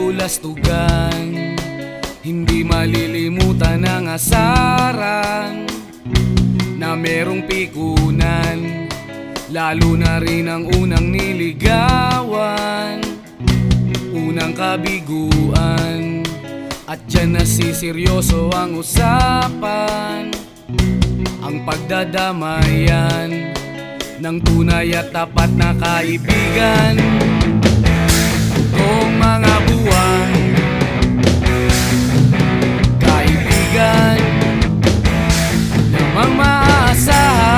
kabulastugan, hindi malilimutan ang asaran na merong pikunan, lalo na rin ang unang niligawan, unang kabiguan. At dyan nasiseryoso ang usapan, ang pagdadamayan ng tunay at tapat na kaibigan. Kung mga buwan, kaibigan namang maaasahan.